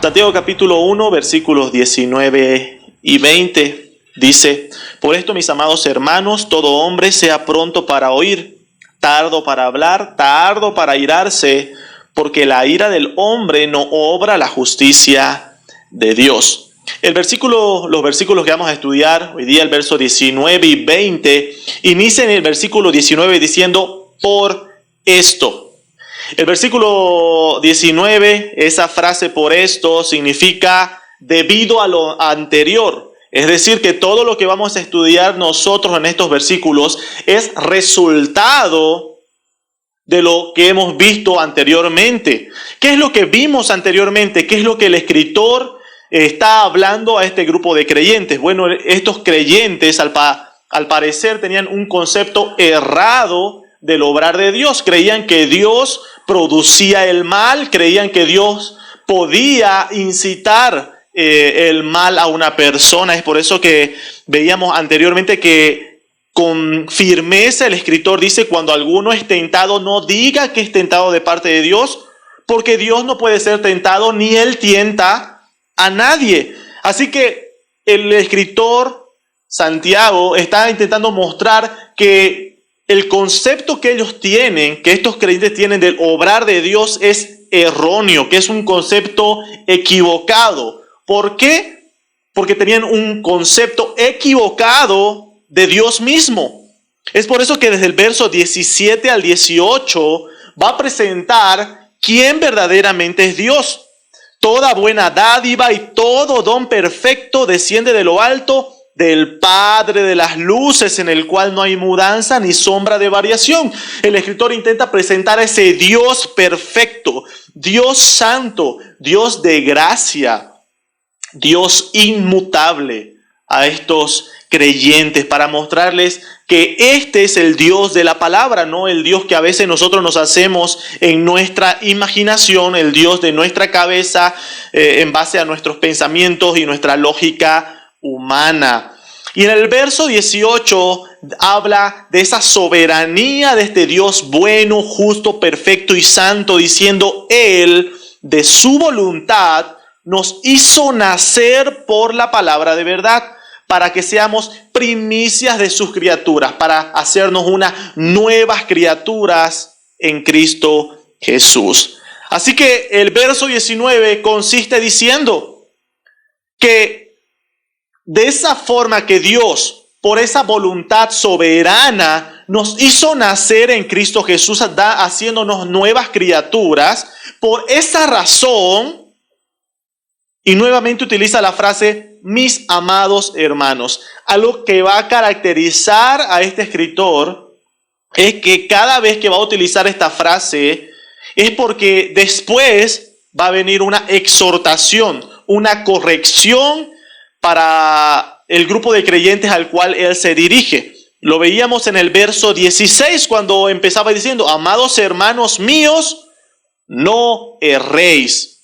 Santiago capítulo 1, versículos 19 y 20 dice: por esto, mis amados hermanos, todo hombre sea pronto para oír, tardo para hablar, tardo para airarse, porque la ira del hombre no obra la justicia de Dios. Los versículos que vamos a estudiar hoy día, el verso 19 y 20, inicia en el versículo 19 diciendo: por esto. El versículo 19, esa frase "por esto" significa debido a lo anterior. Es decir, que todo lo que vamos a estudiar nosotros en estos versículos es resultado de lo que hemos visto anteriormente. ¿Qué es lo que vimos anteriormente? ¿Qué es lo que el escritor está hablando a este grupo de creyentes? Bueno, estos creyentes al parecer tenían un concepto errado del obrar de Dios. Creían que Dios producía el mal, creían que Dios podía incitar el mal a una persona. Es por eso que veíamos anteriormente que con firmeza el escritor dice: cuando alguno es tentado, no diga que es tentado de parte de Dios, porque Dios no puede ser tentado ni Él tienta a nadie. Así que el escritor Santiago está intentando mostrar que el concepto que ellos tienen, que estos creyentes tienen del obrar de Dios, es erróneo, que es un concepto equivocado. ¿Por qué? Porque tenían un concepto equivocado de Dios mismo. Es por eso que desde el verso 17 al 18 va a presentar quién verdaderamente es Dios. Toda buena dádiva y todo don perfecto desciende de lo alto, del Padre de las luces, en el cual no hay mudanza ni sombra de variación. El escritor intenta presentar a ese Dios perfecto, Dios santo, Dios de gracia, Dios inmutable a estos creyentes, para mostrarles que este es el Dios de la palabra, no el Dios que a veces nosotros nos hacemos en nuestra imaginación, el Dios de nuestra cabeza, en base a nuestros pensamientos y nuestra lógica humana. Y en el verso 18 habla de esa soberanía de este Dios bueno, justo, perfecto y santo, diciendo: Él, de su voluntad, nos hizo nacer por la palabra de verdad, para que seamos primicias de sus criaturas, para hacernos unas nuevas criaturas en Cristo Jesús. Así que el verso 19 consiste diciendo que de esa forma que Dios, por esa voluntad soberana, nos hizo nacer en Cristo Jesús, haciéndonos nuevas criaturas. Por esa razón, y nuevamente utiliza la frase "mis amados hermanos". Algo que va a caracterizar a este escritor es que cada vez que va a utilizar esta frase es porque después va a venir una exhortación, una corrección para el grupo de creyentes al cual él se dirige. Lo veíamos en el verso 16 cuando empezaba diciendo: amados hermanos míos, no erréis.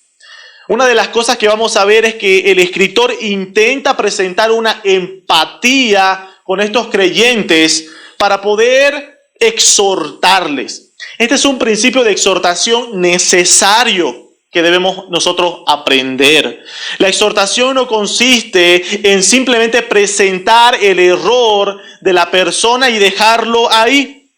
Una de las cosas que vamos a ver es que el escritor intenta presentar una empatía con estos creyentes para poder exhortarles. Este es un principio de exhortación necesario que debemos nosotros aprender. La exhortación no consiste en simplemente presentar el error de la persona y dejarlo ahí,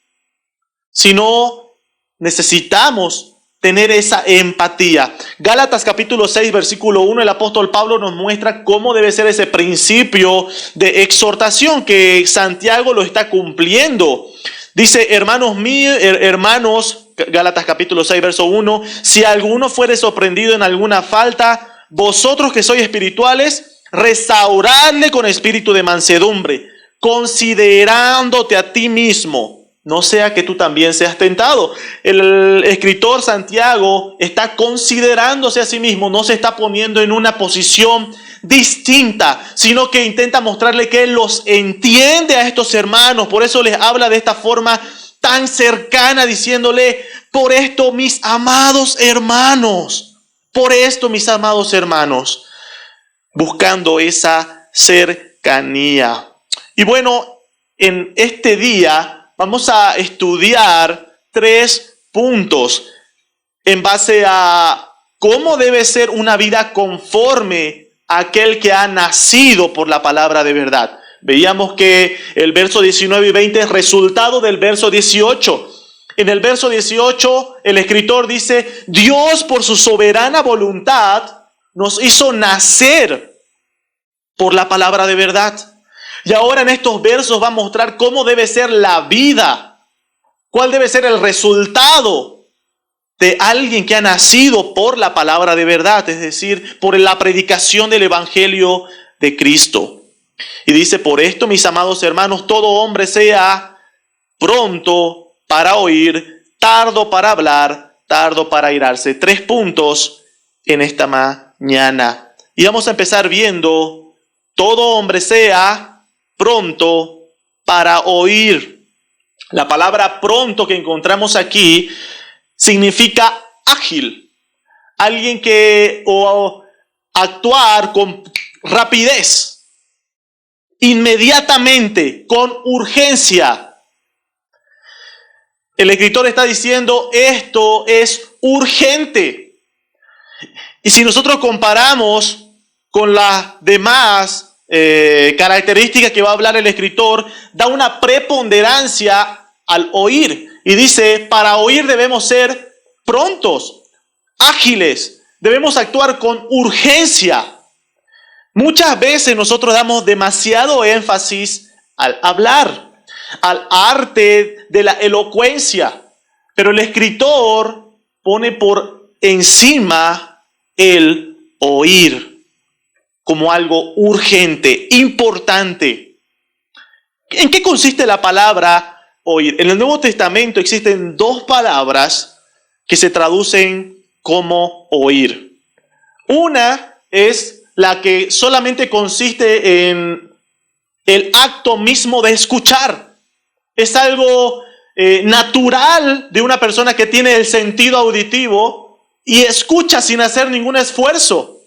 sino necesitamos tener esa empatía. Gálatas capítulo 6, versículo 1, el apóstol Pablo nos muestra cómo debe ser ese principio de exhortación que Santiago lo está cumpliendo. Dice: hermanos míos, Gálatas capítulo 6, verso 1, si alguno fuere sorprendido en alguna falta, vosotros que sois espirituales, restauradle con espíritu de mansedumbre, considerándote a ti mismo, no sea que tú también seas tentado. El escritor Santiago está considerándose a sí mismo, no se está poniendo en una posición distinta, sino que intenta mostrarle que él los entiende a estos hermanos. Por eso les habla de esta forma tan cercana, diciéndole: por esto, mis amados hermanos, por esto, mis amados hermanos, buscando esa cercanía. Y bueno, en este día vamos a estudiar 3 puntos en base a cómo debe ser una vida conforme a aquel que ha nacido por la palabra de verdad. Veíamos que el verso 19 y 20 es resultado del verso 18. En el verso 18, el escritor dice, Dios por su soberana voluntad nos hizo nacer por la palabra de verdad. Y ahora en estos versos va a mostrar cómo debe ser la vida, cuál debe ser el resultado de alguien que ha nacido por la palabra de verdad, es decir, por la predicación del evangelio de Cristo. Y dice, por esto, mis amados hermanos, todo hombre sea pronto para oír, tardo para hablar, tardo para airarse. 3 puntos en esta mañana. Y vamos a empezar viendo, todo hombre sea pronto para oír. La palabra pronto que encontramos aquí significa ágil. Alguien que actuar con rapidez, inmediatamente, con urgencia. El escritor está diciendo, esto es urgente. Y si nosotros comparamos con las demás características que va a hablar el escritor, da una preponderancia al oír. Y dice, para oír debemos ser prontos, ágiles, debemos actuar con urgencia. Muchas veces nosotros damos demasiado énfasis al hablar, al arte de la elocuencia, pero el escritor pone por encima el oír como algo urgente, importante. ¿En qué consiste la palabra oír? En el Nuevo Testamento existen 2 palabras que se traducen como oír. Una es la que solamente consiste en el acto mismo de escuchar. Es algo natural de una persona que tiene el sentido auditivo y escucha sin hacer ningún esfuerzo.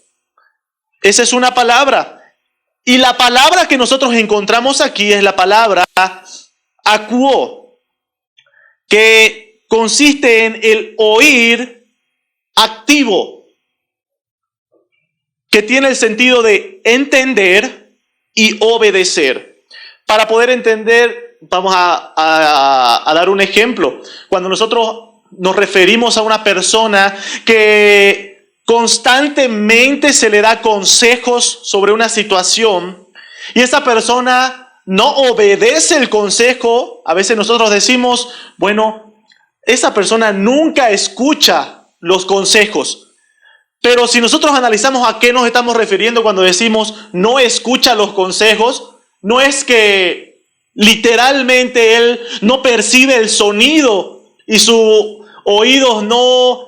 Esa es una palabra. Y la palabra que nosotros encontramos aquí es la palabra acuo, que consiste en el oír activo, que tiene el sentido de entender y obedecer. Para poder entender, vamos a dar un ejemplo. Cuando nosotros nos referimos a una persona que constantemente se le da consejos sobre una situación y esa persona no obedece el consejo, a veces nosotros decimos, bueno, esa persona nunca escucha los consejos. Pero si nosotros analizamos a qué nos estamos refiriendo cuando decimos no escucha los consejos, no es que literalmente él no percibe el sonido y sus oídos no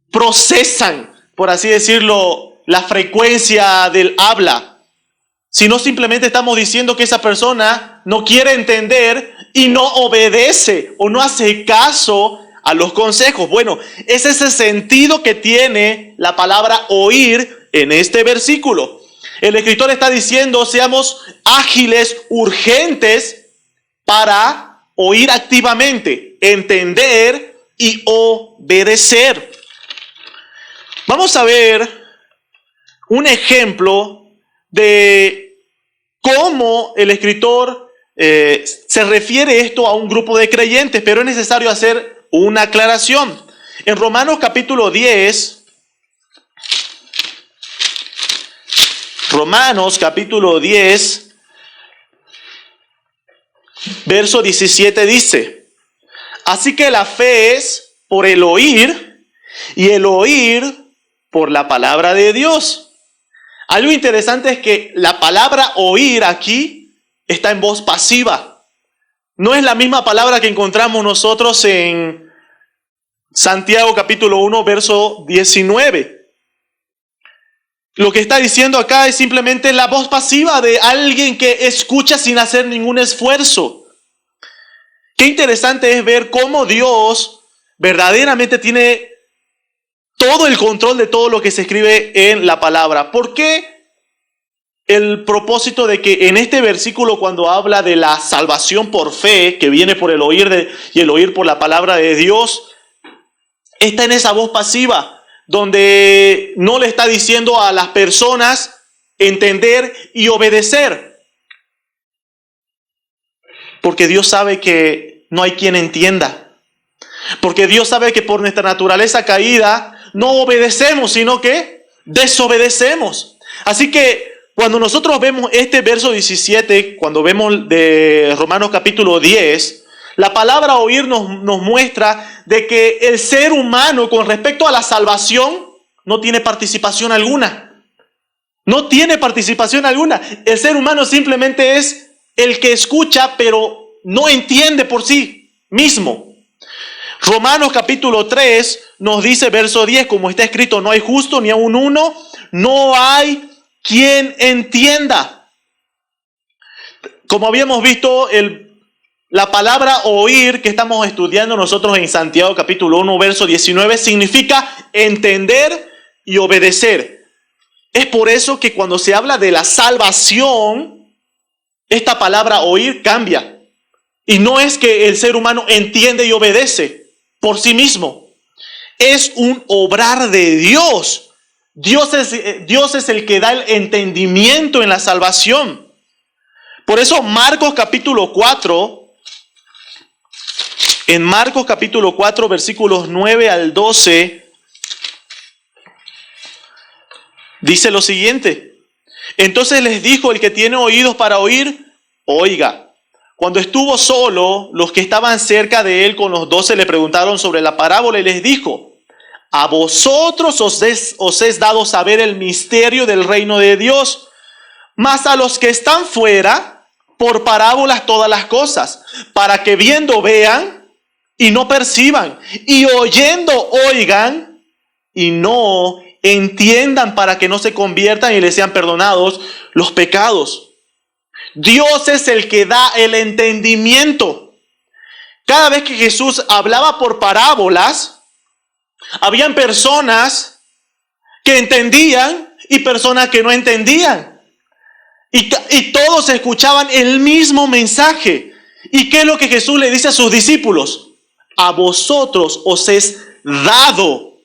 procesan, por así decirlo, la frecuencia del habla, sino simplemente estamos diciendo que esa persona no quiere entender y no obedece o no hace caso a los consejos. Bueno, es ese sentido que tiene la palabra oír en este versículo. El escritor está diciendo, seamos ágiles, urgentes para oír activamente, entender y obedecer. Vamos a ver un ejemplo de cómo el escritor se refiere esto a un grupo de creyentes, pero es necesario hacer una aclaración. En Romanos capítulo 10, verso 17 dice, así que la fe es por el oír y el oír por la palabra de Dios. Algo interesante es que la palabra oír aquí está en voz pasiva. No es la misma palabra que encontramos nosotros en Santiago capítulo 1, verso 19. Lo que está diciendo acá es simplemente la voz pasiva de alguien que escucha sin hacer ningún esfuerzo. Qué interesante es ver cómo Dios verdaderamente tiene todo el control de todo lo que se escribe en la palabra. ¿Por qué el propósito de que en este versículo, cuando habla de la salvación por fe, que viene por el oír y el oír por la palabra de Dios, está en esa voz pasiva? donde no le está diciendo a las personas entender y obedecer. Porque Dios sabe que no hay quien entienda. Porque Dios sabe que por nuestra naturaleza caída no obedecemos, sino que desobedecemos. Así que cuando nosotros vemos este verso 17, cuando vemos de Romanos capítulo 10, la palabra oír nos muestra de que el ser humano con respecto a la salvación no tiene participación alguna. No tiene participación alguna. El ser humano simplemente es el que escucha, pero no entiende por sí mismo. Romanos capítulo 3 nos dice, verso 10, como está escrito, no hay justo ni aun uno, no hay quien entienda. Como habíamos visto, la palabra oír que estamos estudiando nosotros en Santiago capítulo 1, verso 19, significa entender y obedecer. Es por eso que cuando se habla de la salvación, esta palabra oír cambia. Y no es que el ser humano entiende y obedece por sí mismo. Es un obrar de Dios. Dios es el que da el entendimiento en la salvación. Por eso Marcos capítulo 4, en Marcos capítulo 4, versículos 9 al 12, dice lo siguiente. Entonces les dijo el que tiene oídos para oír, oiga. Cuando estuvo solo, los que estaban cerca de él con los 12 le preguntaron sobre la parábola y les dijo, a vosotros os es dado saber el misterio del reino de Dios, mas a los que están fuera, por parábolas todas las cosas, para que viendo vean y no perciban, y oyendo oigan y no entiendan, para que no se conviertan y les sean perdonados los pecados. Dios es el que da el entendimiento. Cada vez que Jesús hablaba por parábolas, habían personas que entendían y personas que no entendían. Y todos escuchaban el mismo mensaje. ¿Y qué es lo que Jesús le dice a sus discípulos? A vosotros os es dado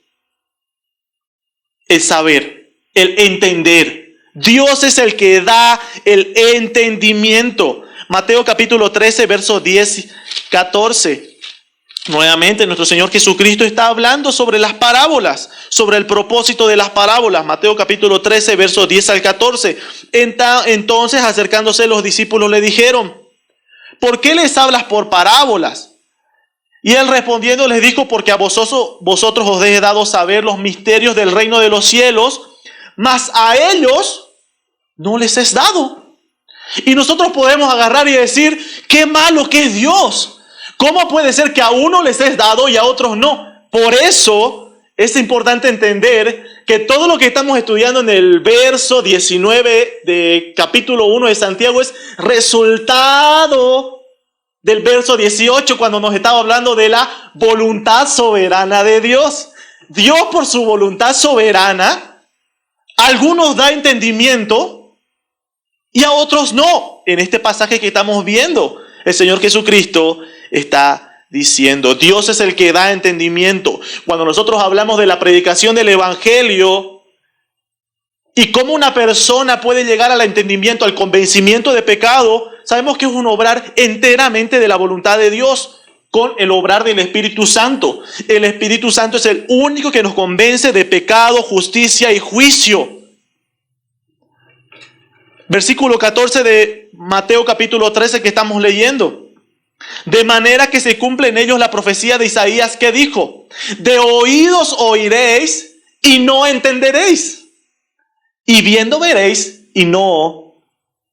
el saber, el entender. Dios es el que da el entendimiento. Mateo capítulo 13, versos 10, 14. Nuevamente nuestro Señor Jesucristo está hablando sobre las parábolas, sobre el propósito de las parábolas. Mateo capítulo 13, versos 10 al 14. Entonces acercándose los discípulos le dijeron, ¿por qué les hablas por parábolas? Y él respondiendo les dijo, porque a vosotros os he dado saber los misterios del reino de los cielos, mas a ellos no les es dado. Y nosotros podemos agarrar y decir, qué malo que es Dios. ¿Cómo puede ser que a uno les es dado y a otros no? Por eso es importante entender que todo lo que estamos estudiando en el verso 19 de capítulo 1 de Santiago es resultado del verso 18, cuando nos estaba hablando de la voluntad soberana de Dios. Dios, por su voluntad soberana, a algunos da entendimiento y a otros no. En este pasaje que estamos viendo, el Señor Jesucristo está diciendo, Dios es el que da entendimiento. Cuando nosotros hablamos de la predicación del Evangelio y cómo una persona puede llegar al entendimiento, al convencimiento de pecado, sabemos que es un obrar enteramente de la voluntad de Dios con el obrar del Espíritu Santo. El Espíritu Santo es el único que nos convence de pecado, justicia y juicio. Versículo 14 de Mateo capítulo 13 que estamos leyendo. De manera que se cumple en ellos la profecía de Isaías que dijo, de oídos oiréis y no entenderéis, y viendo veréis y no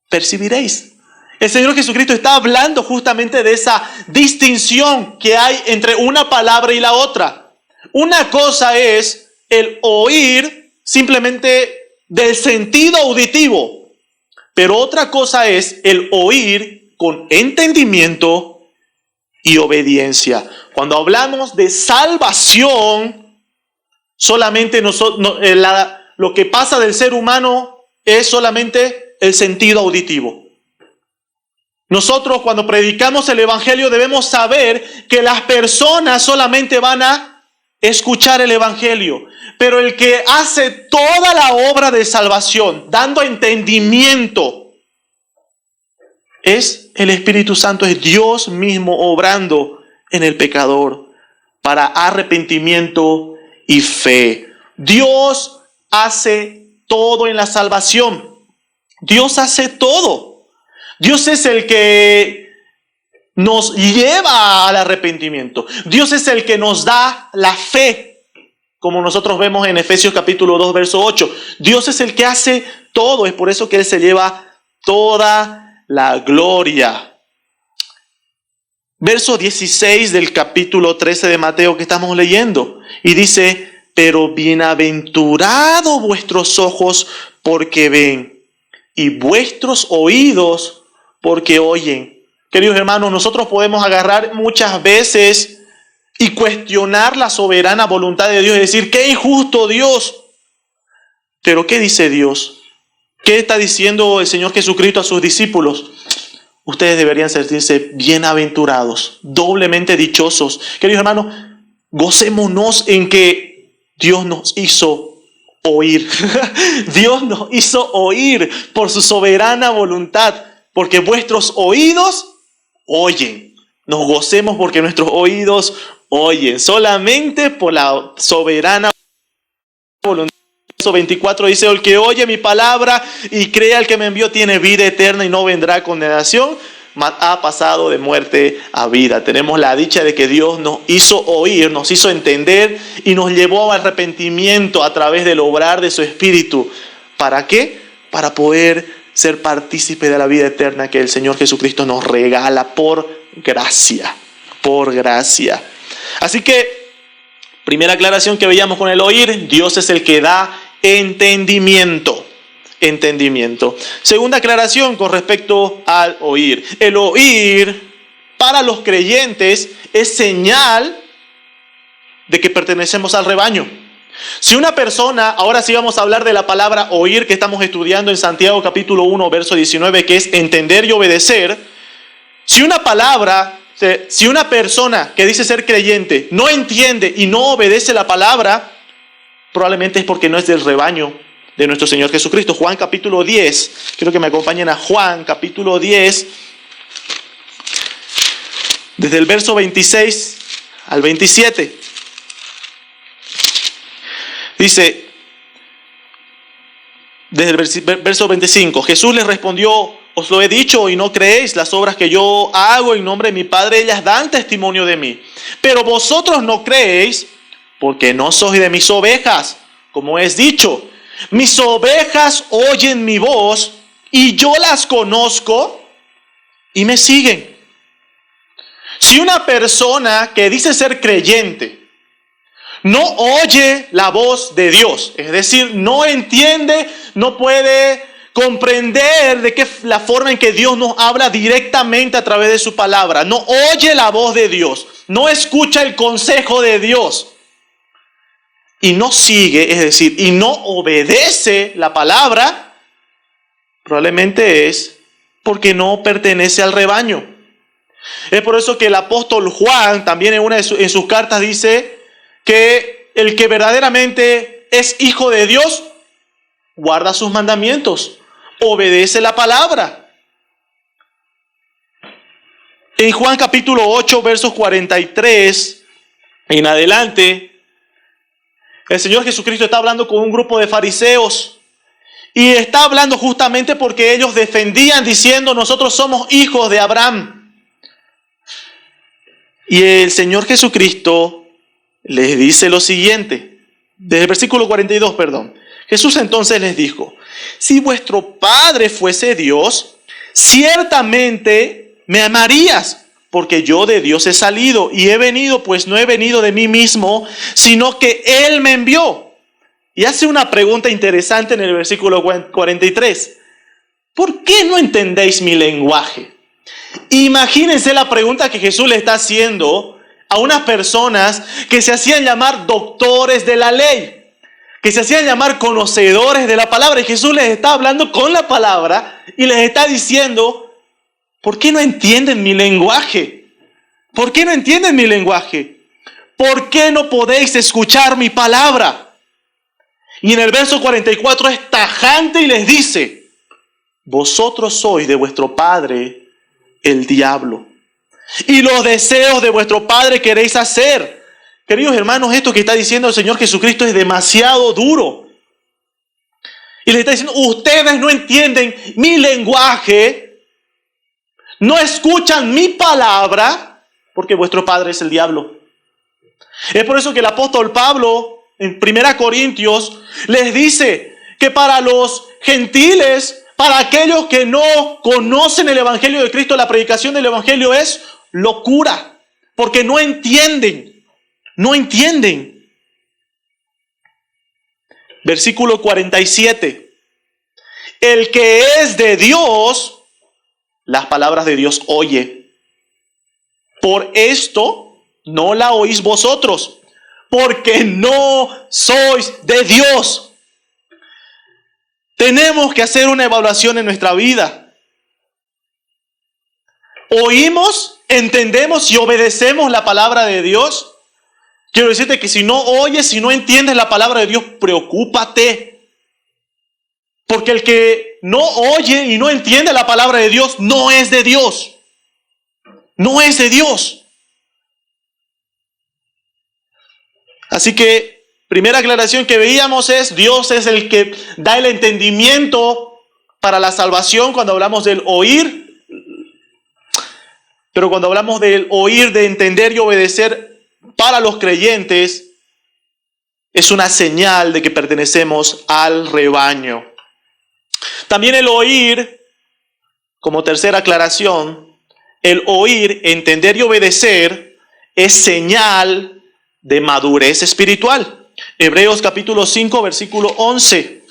percibiréis. El Señor Jesucristo está hablando justamente de esa distinción que hay entre una palabra y la otra. Una cosa es el oír simplemente del sentido auditivo, pero otra cosa es el oír con entendimiento y obediencia. Cuando hablamos de salvación, solamente lo que pasa del ser humano es solamente el sentido auditivo. Nosotros cuando predicamos el Evangelio debemos saber que las personas solamente van a escuchar el Evangelio. Pero el que hace toda la obra de salvación, dando entendimiento, es el Espíritu Santo, es Dios mismo obrando en el pecador para arrepentimiento y fe. Dios hace todo en la salvación. Dios hace todo. Dios es el que nos lleva al arrepentimiento. Dios es el que nos da la fe, como nosotros vemos en Efesios capítulo 2, verso 8. Dios es el que hace todo. Es por eso que Él se lleva toda la gloria. Verso 16 del capítulo 13 de Mateo que estamos leyendo. Y dice, pero bienaventurados vuestros ojos porque ven, y vuestros oídos porque oyen. Queridos hermanos, nosotros podemos agarrar muchas veces y cuestionar la soberana voluntad de Dios y decir, qué injusto Dios. Pero ¿qué dice Dios? ¿Qué está diciendo el Señor Jesucristo a sus discípulos? Ustedes deberían sentirse bienaventurados, doblemente dichosos. Queridos hermanos, gocémonos en que Dios nos hizo oír. Dios nos hizo oír por su soberana voluntad, porque vuestros oídos oyen. Nos gocemos porque nuestros oídos oyen, solamente por la soberana voluntad. Verso 24 dice, el que oye mi palabra y crea al que me envió tiene vida eterna y no vendrá a condenación, mas ha pasado de muerte a vida. Tenemos la dicha de que Dios nos hizo oír, nos hizo entender y nos llevó al arrepentimiento a través del obrar de su Espíritu. ¿Para qué? Para poder ser partícipe de la vida eterna que el Señor Jesucristo nos regala por gracia. Por gracia. Así que, primera aclaración que veíamos con el oír, Dios es el que da entendimiento. Entendimiento. Segunda aclaración con respecto al oír. El oír para los creyentes es señal de que pertenecemos al rebaño. Si una persona, ahora sí vamos a hablar de la palabra oír que estamos estudiando en Santiago capítulo 1, verso 19, que es entender y obedecer. Si una persona que dice ser creyente no entiende y no obedece la palabra, probablemente es porque no es del rebaño de nuestro Señor Jesucristo. Juan capítulo 10, quiero que me acompañen a Juan capítulo 10, desde el verso 26 al 27. Dice, desde el verso 25, Jesús les respondió, os lo he dicho y no creéis, las obras que yo hago en nombre de mi Padre, ellas dan testimonio de mí. Pero vosotros no creéis porque no sois de mis ovejas, como es dicho. Mis ovejas oyen mi voz y yo las conozco y me siguen. Si una persona que dice ser creyente no oye la voz de Dios, es decir, no entiende, no puede comprender de qué la forma en que Dios nos habla directamente a través de su palabra, no oye la voz de Dios, no escucha el consejo de Dios y no sigue, es decir, y no obedece la palabra, probablemente es porque no pertenece al rebaño. Es por eso que el apóstol Juan también en sus cartas dice que el que verdaderamente es hijo de Dios guarda sus mandamientos, obedece la palabra. En Juan capítulo 8, versos 43 en adelante, el Señor Jesucristo está hablando con un grupo de fariseos y está hablando justamente porque ellos defendían diciendo, nosotros somos hijos de Abraham. Y el Señor Jesucristo les dice lo siguiente, desde el versículo 42, perdón. Jesús entonces les dijo, si vuestro Padre fuese Dios, ciertamente me amarías, porque yo de Dios he salido y he venido, pues no he venido de mí mismo, sino que Él me envió. Y hace una pregunta interesante en el versículo 43. ¿Por qué no entendéis mi lenguaje? Imagínense la pregunta que Jesús le está haciendo a unas personas que se hacían llamar doctores de la ley, que se hacían llamar conocedores de la palabra. Y Jesús les está hablando con la palabra y les está diciendo, ¿por qué no entienden mi lenguaje? ¿Por qué no entienden mi lenguaje? ¿por qué no podéis escuchar mi palabra? Y en el verso 44 es tajante y les dice, vosotros sois de vuestro padre el diablo, y los deseos de vuestro padre queréis hacer. Queridos hermanos, esto que está diciendo el Señor Jesucristo es demasiado duro. Y les está diciendo, ustedes no entienden mi lenguaje, no escuchan mi palabra, porque vuestro padre es el diablo. Es por eso que el apóstol Pablo, en 1 Corintios, les dice que para los gentiles, para aquellos que no conocen el Evangelio de Cristo, la predicación del Evangelio es locura, porque no entienden. Versículo 47. El que es de Dios, las palabras de Dios oye. Por esto no la oís vosotros, porque no sois de Dios. Tenemos que hacer una evaluación en nuestra vida. ¿Oímos, entendemos y obedecemos la palabra de Dios? Quiero decirte que si no oyes, si no entiendes la palabra de Dios, preocúpate. Porque el que no oye y no entiende la palabra de Dios no es de Dios. No es de Dios. Así que, primera aclaración que veíamos es, Dios es el que da el entendimiento para la salvación cuando hablamos del oír. Pero cuando hablamos del oír, de entender y obedecer para los creyentes, es una señal de que pertenecemos al rebaño. También el oír, como tercera aclaración, el oír, entender y obedecer es señal de madurez espiritual. Hebreos capítulo 5, versículo 11.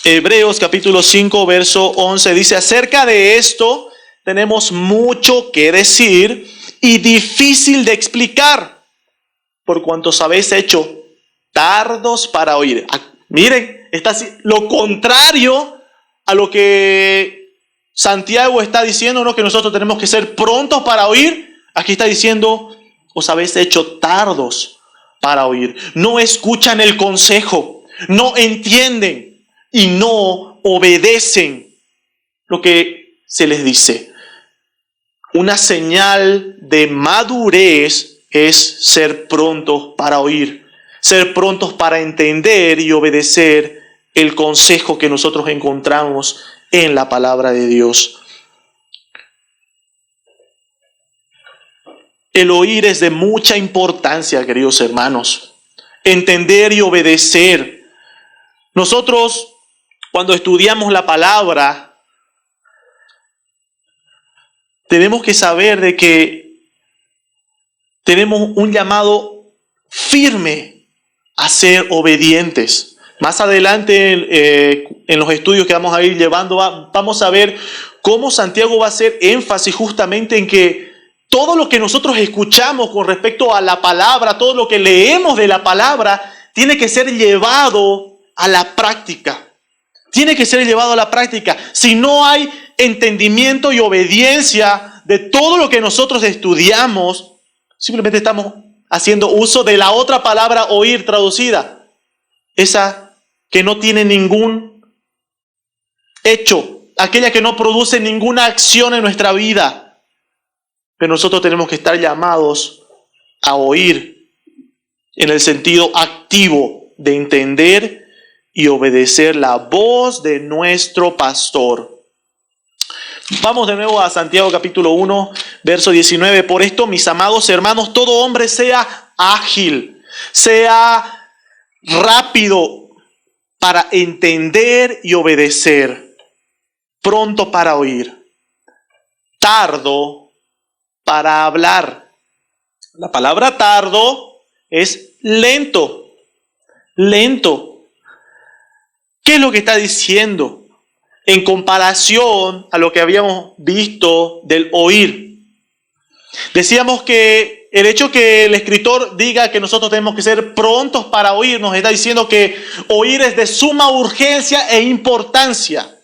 Hebreos capítulo 5, verso 11 dice, acerca de esto tenemos mucho que decir y difícil de explicar, por cuanto habéis hecho tardos para oír. Miren, está lo contrario a lo que Santiago está diciendo, ¿no? Que nosotros tenemos que ser prontos para oír. Aquí está diciendo, os habéis hecho tardos para oír. No escuchan el consejo, no entienden y no obedecen lo que se les dice. Una señal de madurez es ser prontos para oír, ser prontos para entender y obedecer el consejo que nosotros encontramos en la palabra de Dios. El oír es de mucha importancia, queridos hermanos. Entender y obedecer. Nosotros, cuando estudiamos la palabra, tenemos que saber de que tenemos un llamado firme a ser obedientes. Más adelante en los estudios que vamos a ir llevando, vamos a ver cómo Santiago va a hacer énfasis justamente en que todo lo que nosotros escuchamos con respecto a la palabra, todo lo que leemos de la palabra, tiene que ser llevado a la práctica. Tiene que ser llevado a la práctica. Si no hay entendimiento y obediencia de todo lo que nosotros estudiamos, simplemente estamos haciendo uso de la otra palabra oír traducida. Esa que no tiene ningún hecho, aquella que no produce ninguna acción en nuestra vida. Pero nosotros tenemos que estar llamados a oír en el sentido activo de entender y obedecer la voz de nuestro pastor. Vamos de nuevo a Santiago capítulo 1, verso 19. Por esto, mis amados hermanos, todo hombre sea ágil, sea rápido para entender y obedecer, pronto para oír, tardo para hablar. La palabra tardo es lento, lento. ¿Qué es lo que está diciendo? En comparación a lo que habíamos visto del oír. Decíamos que el hecho que el escritor diga que nosotros tenemos que ser prontos para oír, nos está diciendo que oír es de suma urgencia e importancia.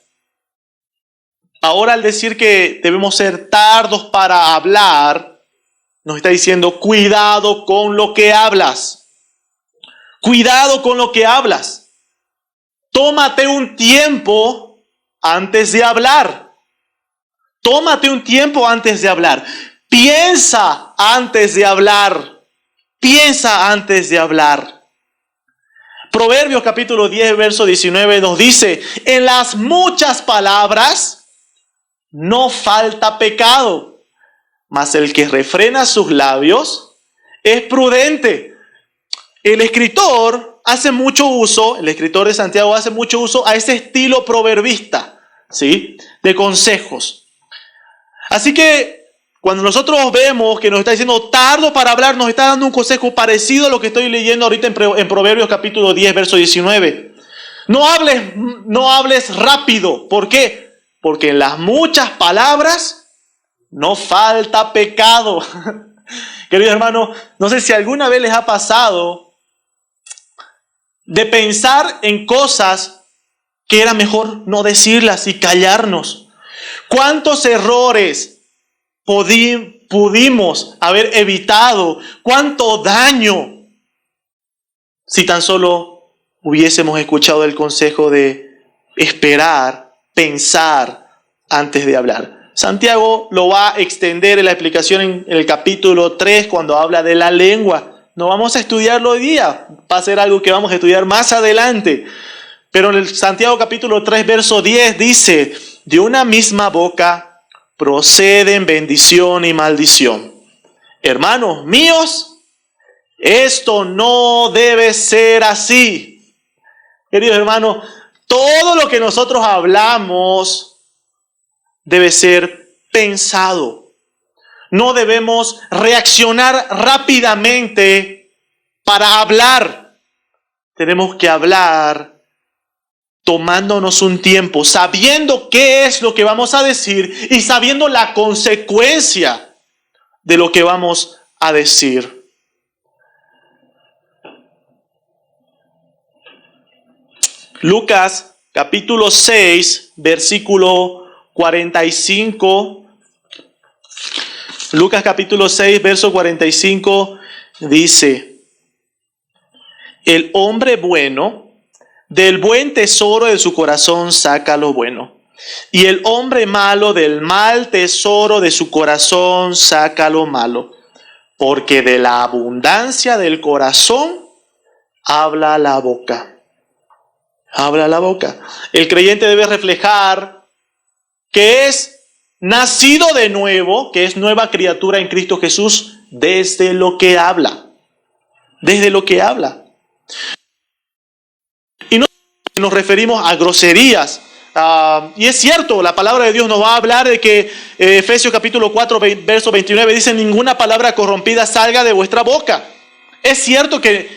Ahora, al decir que debemos ser tardos para hablar, nos está diciendo, cuidado con lo que hablas. Cuidado con lo que hablas. Tómate un tiempo antes de hablar. Tómate un tiempo antes de hablar. Piensa antes de hablar. Piensa antes de hablar. Proverbios capítulo 10, verso 19 nos dice, en las muchas palabras no falta pecado, mas el que refrena sus labios es prudente. El escritor de Santiago hace mucho uso a ese estilo proverbista, ¿sí? De consejos. Así que cuando nosotros vemos que nos está diciendo tardo para hablar, nos está dando un consejo parecido a lo que estoy leyendo ahorita en Proverbios capítulo 10, verso 19. No hables rápido. ¿Por qué? Porque en las muchas palabras no falta pecado. Queridos hermanos, no sé si alguna vez les ha pasado de pensar en cosas que era mejor no decirlas y callarnos. ¿Cuántos errores pudimos haber evitado? ¿Cuánto daño si tan solo hubiésemos escuchado el consejo de esperar, pensar antes de hablar? Santiago lo va a extender en la explicación en el capítulo 3 cuando habla de la lengua. No vamos a estudiarlo hoy día, va a ser algo que vamos a estudiar más adelante. Pero en el Santiago capítulo 3, verso 10 dice, de una misma boca proceden bendición y maldición. Hermanos míos, esto no debe ser así. Queridos hermanos, todo lo que nosotros hablamos debe ser pensado. No debemos reaccionar rápidamente para hablar. Tenemos que hablar tomándonos un tiempo, sabiendo qué es lo que vamos a decir y sabiendo la consecuencia de lo que vamos a decir. Lucas capítulo 6, versículo 45. Lucas capítulo 6, verso 45 dice, el hombre bueno del buen tesoro de su corazón saca lo bueno, y el hombre malo del mal tesoro de su corazón saca lo malo, porque de la abundancia del corazón habla la boca. Habla la boca. El creyente debe reflejar que es nacido de nuevo, que es nueva criatura en Cristo Jesús, desde lo que habla. Desde lo que habla. Y no nos referimos a groserías. Y es cierto, la palabra de Dios nos va a hablar de que Efesios capítulo 4, verso 29 dice, ninguna palabra corrompida salga de vuestra boca. Es cierto que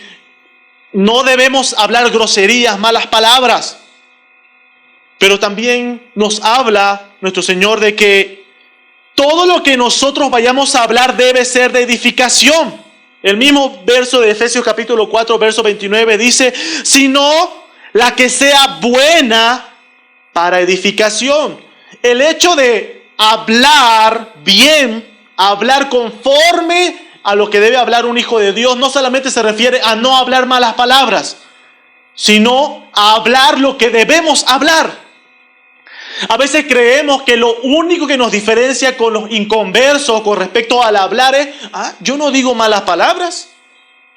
no debemos hablar groserías, malas palabras. Pero también nos habla nuestro Señor de que todo lo que nosotros vayamos a hablar debe ser de edificación. El mismo verso de Efesios capítulo 4, verso 29 dice, sino la que sea buena para edificación. El hecho de hablar bien, hablar conforme a lo que debe hablar un hijo de Dios, no solamente se refiere a no hablar malas palabras, sino a hablar lo que debemos hablar. A veces creemos que lo único que nos diferencia con los inconversos con respecto al hablar es, yo no digo malas palabras,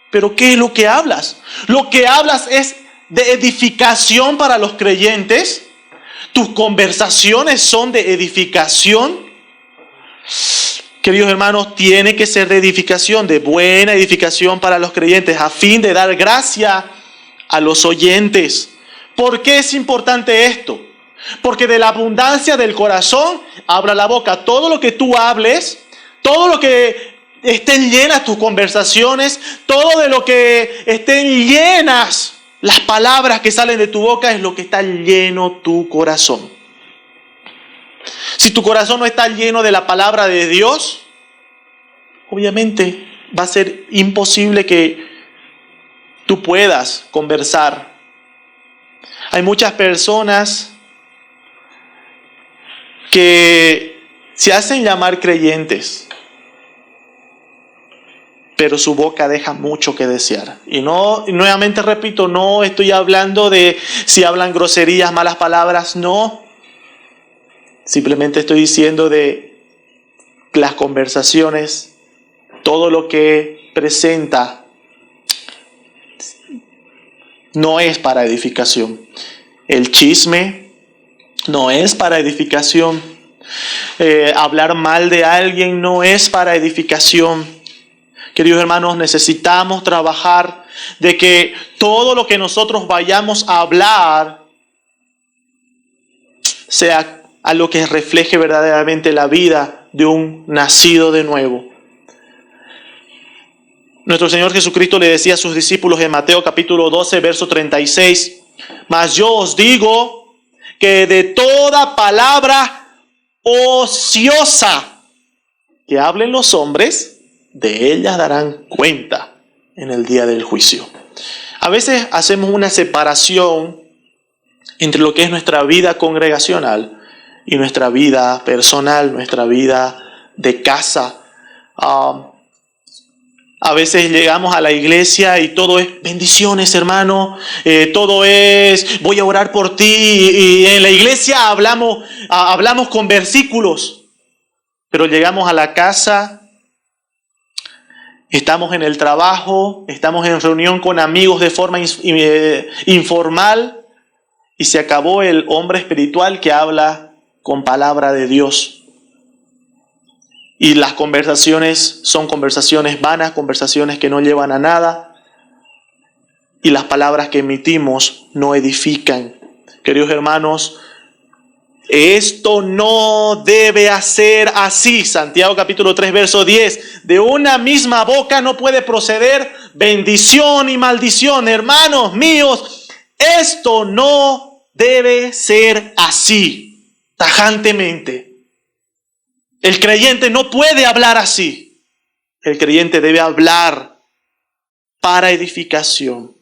pero ¿qué es lo que hablas? Lo que hablas es de edificación para los creyentes. Tus conversaciones son de edificación. Queridos hermanos, tiene que ser de edificación, de buena edificación para los creyentes, a fin de dar gracia a los oyentes. ¿Por qué es importante esto? Porque de la abundancia del corazón habla la boca. Todo lo que tú hables, todo lo que estén llenas tus conversaciones, todo de lo que estén llenas las palabras que salen de tu boca es lo que está lleno tu corazón. Si tu corazón no está lleno de la palabra de Dios, obviamente va a ser imposible que tú puedas conversar. Hay muchas personas que se hacen llamar creyentes, pero su boca deja mucho que desear. Y nuevamente repito, no estoy hablando de si hablan groserías, malas palabras, no. Simplemente estoy diciendo de las conversaciones, todo lo que presenta no es para edificación. El chisme no es para edificación. Hablar mal de alguien no es para edificación. Queridos hermanos, necesitamos trabajar de que todo lo que nosotros vayamos a hablar sea a lo que refleje verdaderamente la vida de un nacido de nuevo. Nuestro Señor Jesucristo le decía a sus discípulos en Mateo capítulo 12, verso 36, mas yo os digo que de toda palabra ociosa que hablen los hombres, de ellas darán cuenta en el día del juicio. A veces hacemos una separación entre lo que es nuestra vida congregacional y nuestra vida personal, nuestra vida de casa. A veces llegamos a la iglesia y todo es bendiciones, hermano. Todo es voy a orar por ti. Y en la iglesia hablamos con versículos. Pero llegamos a la casa, estamos en el trabajo, estamos en reunión con amigos de forma informal y se acabó el hombre espiritual que habla con palabra de Dios. Y las conversaciones son conversaciones vanas, conversaciones que no llevan a nada. Y las palabras que emitimos no edifican. Queridos hermanos, esto no debe ser así. Santiago capítulo 3, verso 10. De una misma boca no puede proceder bendición y maldición. Hermanos míos, esto no debe ser así, tajantemente. El creyente no puede hablar así. El creyente debe hablar para edificación.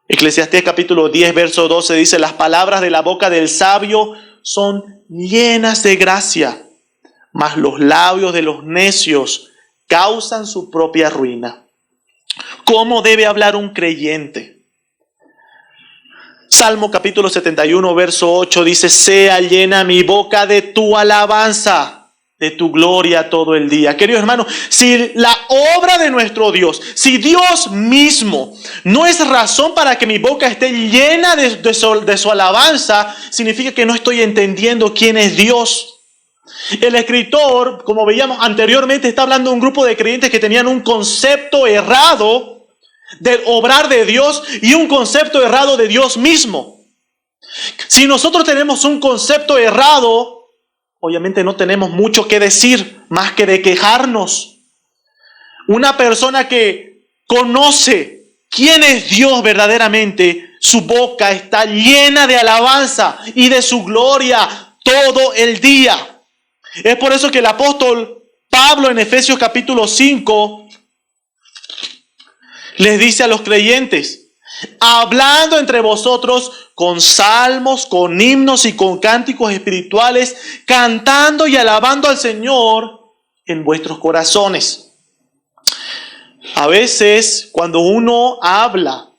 Eclesiastés capítulo 10, verso 12 dice, las palabras de la boca del sabio son llenas de gracia, mas los labios de los necios causan su propia ruina. ¿Cómo debe hablar un creyente? Salmo capítulo 71, verso 8 dice, sea llena mi boca de tu alabanza, de tu gloria todo el día. Queridos hermanos, si la obra de nuestro Dios, si Dios mismo no es razón para que mi boca esté llena de su alabanza, significa que no estoy entendiendo quién es Dios. El escritor, como veíamos anteriormente, está hablando de un grupo de creyentes que tenían un concepto errado del obrar de Dios y un concepto errado de Dios mismo. Si nosotros tenemos un concepto errado, obviamente no tenemos mucho que decir más que de quejarnos. Una persona que conoce quién es Dios verdaderamente, su boca está llena de alabanza y de su gloria todo el día. Es por eso que el apóstol Pablo en Efesios capítulo 5 les dice a los creyentes, hablando entre vosotros con salmos, con himnos y con cánticos espirituales, cantando y alabando al Señor en vuestros corazones. A veces, cuando uno habla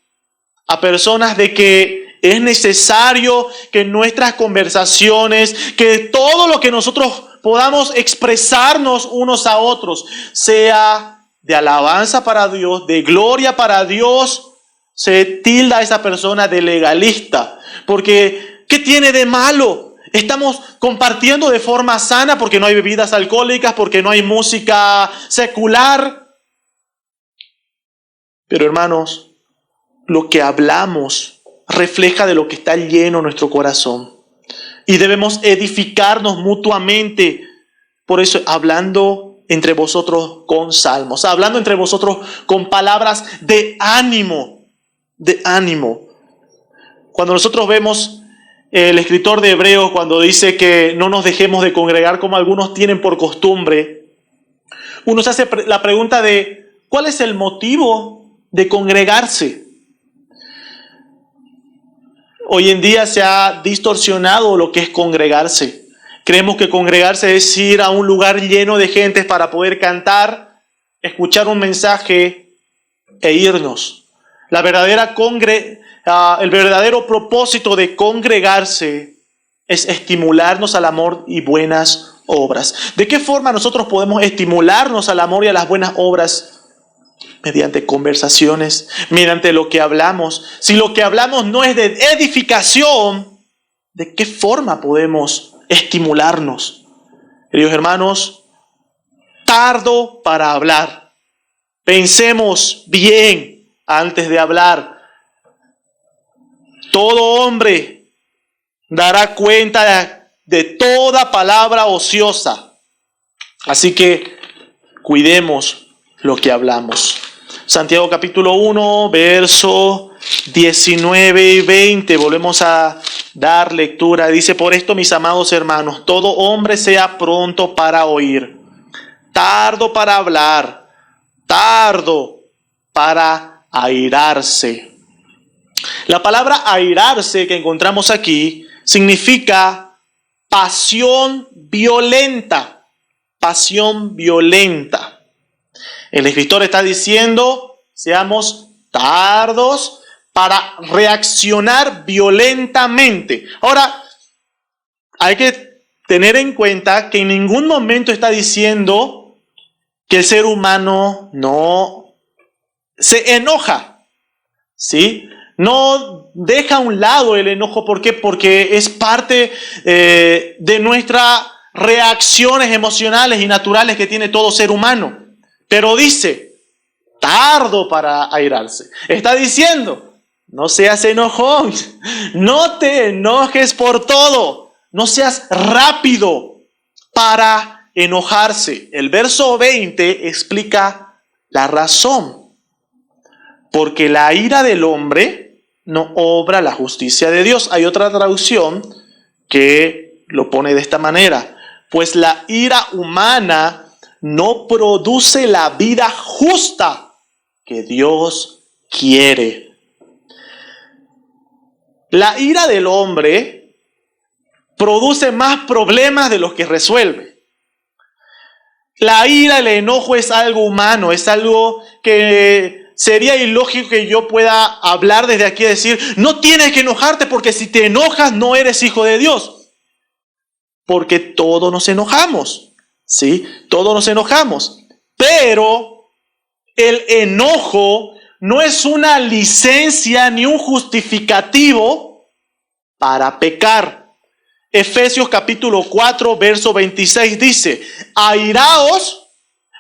a personas de que es necesario que nuestras conversaciones, que todo lo que nosotros podamos expresarnos unos a otros, sea de alabanza para Dios, de gloria para Dios, se tilda a esa persona de legalista. Porque, ¿qué tiene de malo? Estamos compartiendo de forma sana porque no hay bebidas alcohólicas, porque no hay música secular. Pero hermanos, lo que hablamos refleja de lo que está lleno nuestro corazón. Y debemos edificarnos mutuamente. Por eso, hablando entre vosotros con salmos, hablando entre vosotros con palabras de ánimo. De ánimo. Cuando nosotros vemos el escritor de Hebreos cuando dice que no nos dejemos de congregar como algunos tienen por costumbre, uno se hace la pregunta de ¿cuál es el motivo de congregarse? Hoy en día se ha distorsionado lo que es congregarse. Creemos que congregarse es ir a un lugar lleno de gente para poder cantar escuchar un mensaje e irnos. El verdadero propósito de congregarse es estimularnos al amor y buenas obras. ¿De qué forma nosotros podemos estimularnos al amor y a las buenas obras? Mediante conversaciones, mediante lo que hablamos. Si lo que hablamos no es de edificación, ¿de qué forma podemos estimularnos? Queridos hermanos, tardo para hablar. Pensemos bien antes de hablar. Todo hombre dará cuenta de toda palabra ociosa. Así que cuidemos lo que hablamos. Santiago capítulo 1, verso 19 y 20. Volvemos a dar lectura. Dice: por esto, mis amados hermanos, todo hombre sea pronto para oír, tardo para hablar, tardo para airarse. La palabra airarse que encontramos aquí significa pasión violenta. Pasión violenta. El escritor está diciendo: seamos tardos para reaccionar violentamente. Ahora, hay que tener en cuenta que en ningún momento está diciendo que el ser humano no se enoja, ¿sí? No deja a un lado el enojo. ¿Por qué? Porque es parte de nuestras reacciones emocionales y naturales que tiene todo ser humano. Pero dice, tardo para airarse. Está diciendo, no seas enojón, no te enojes por todo, no seas rápido para enojarse. El verso 20 explica la razón. Porque la ira del hombre no obra la justicia de Dios. Hay otra traducción que lo pone de esta manera: pues la ira humana no produce la vida justa que Dios quiere. La ira del hombre produce más problemas de los que resuelve. La ira, el enojo es algo humano, es algo que sería ilógico que yo pueda hablar desde aquí y decir: no tienes que enojarte porque si te enojas no eres hijo de Dios. Porque todos nos enojamos. ¿Sí? Todos nos enojamos, pero el enojo no es una licencia ni un justificativo para pecar. Efesios capítulo 4, verso 26 dice: airaos,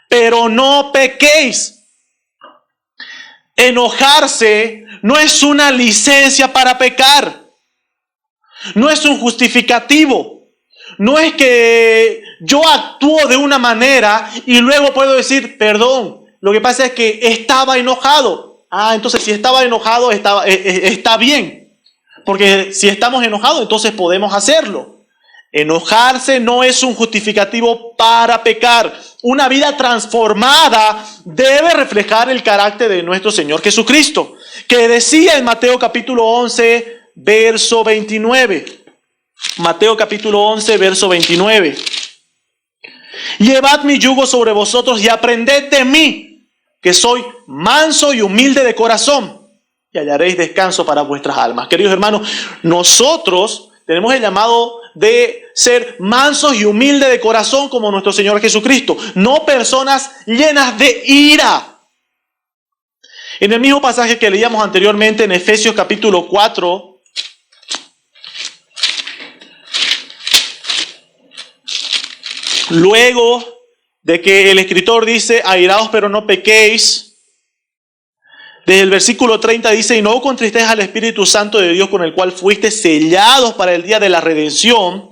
pero no pequéis. Enojarse no es una licencia para pecar, no es un justificativo. No es que yo actúo de una manera y luego puedo decir: perdón, lo que pasa es que estaba enojado. Entonces si estaba enojado está bien. Porque si estamos enojados, entonces podemos hacerlo. Enojarse no es un justificativo para pecar. Una vida transformada debe reflejar el carácter de nuestro Señor Jesucristo, que decía en Mateo capítulo 11, verso 29. Mateo capítulo 11, verso 29. Llevad mi yugo sobre vosotros y aprended de mí, que soy manso y humilde de corazón, y hallaréis descanso para vuestras almas. Queridos hermanos, nosotros tenemos el llamado de ser mansos y humildes de corazón como nuestro Señor Jesucristo, no personas llenas de ira. En el mismo pasaje que leíamos anteriormente en Efesios capítulo 4, luego de que el escritor dice: airaos pero no pequéis, desde el versículo 30 dice: y no contristéis al Espíritu Santo de Dios, con el cual fuiste sellados para el día de la redención.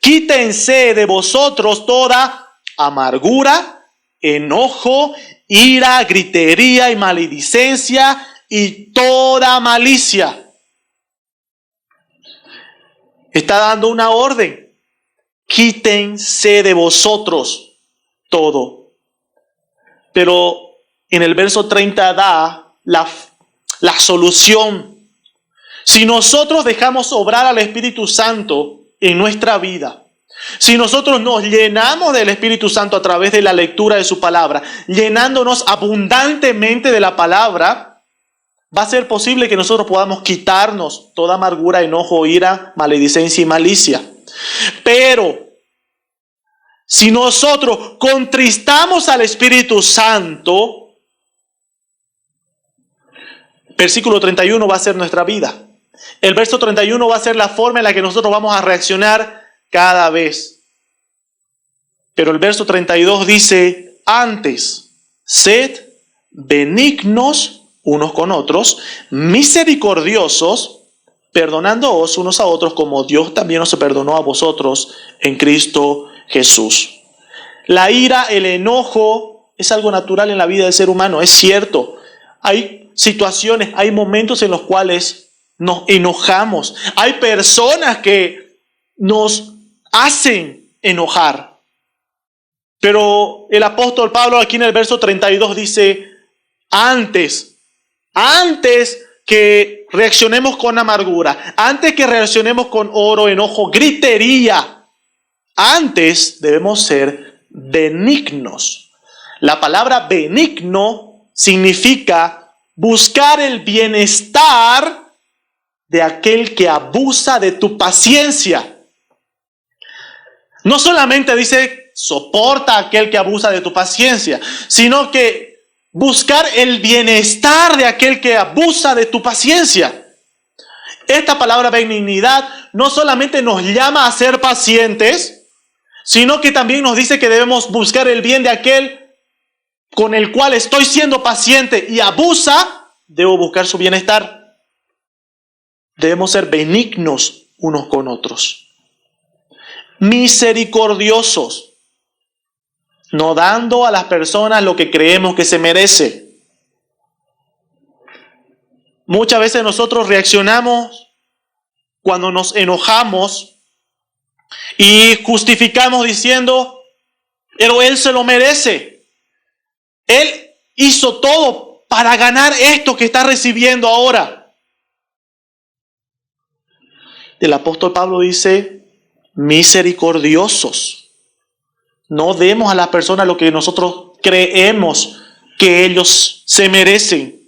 Quítense de vosotros toda amargura, enojo, ira, gritería y maledicencia y toda malicia. Está dando una orden. Quítense de vosotros todo. Pero en el verso 30 da la solución. Si nosotros dejamos obrar al Espíritu Santo en nuestra vida, Si nosotros nos llenamos del Espíritu Santo a través de la lectura de su palabra, llenándonos abundantemente de la palabra, va a ser posible que nosotros podamos quitarnos toda amargura, enojo, ira, maledicencia y malicia. Pero si nosotros contristamos al Espíritu Santo, versículo 31 va a ser nuestra vida. El verso 31 va a ser la forma en la que nosotros vamos a reaccionar cada vez. Pero el verso 32 dice, antes, sed benignos unos con otros, misericordiosos, perdonándoos unos a otros como Dios también os perdonó a vosotros en Cristo Jesús. La ira, el enojo es algo natural en la vida del ser humano, es cierto. Hay situaciones, hay momentos en los cuales nos enojamos. Hay personas que nos hacen enojar. Pero el apóstol Pablo aquí en el verso 32 dice, antes que reaccionemos con amargura, antes que reaccionemos con oro, enojo, gritería, antes debemos ser benignos. La palabra benigno significa buscar el bienestar de aquel que abusa de tu paciencia. No solamente dice soporta a aquel que abusa de tu paciencia, sino que buscar el bienestar de aquel que abusa de tu paciencia. Esta palabra benignidad no solamente nos llama a ser pacientes, sino que también nos dice que debemos buscar el bien de aquel con el cual estoy siendo paciente y abusa, debo buscar su bienestar. Debemos ser benignos unos con otros. Misericordiosos, no dando a las personas lo que creemos que se merece. Muchas veces nosotros reaccionamos cuando nos enojamos y justificamos diciendo, pero él se lo merece. Él hizo todo para ganar esto que está recibiendo ahora. El apóstol Pablo dice, misericordiosos. No demos a las personas lo que nosotros creemos que ellos se merecen.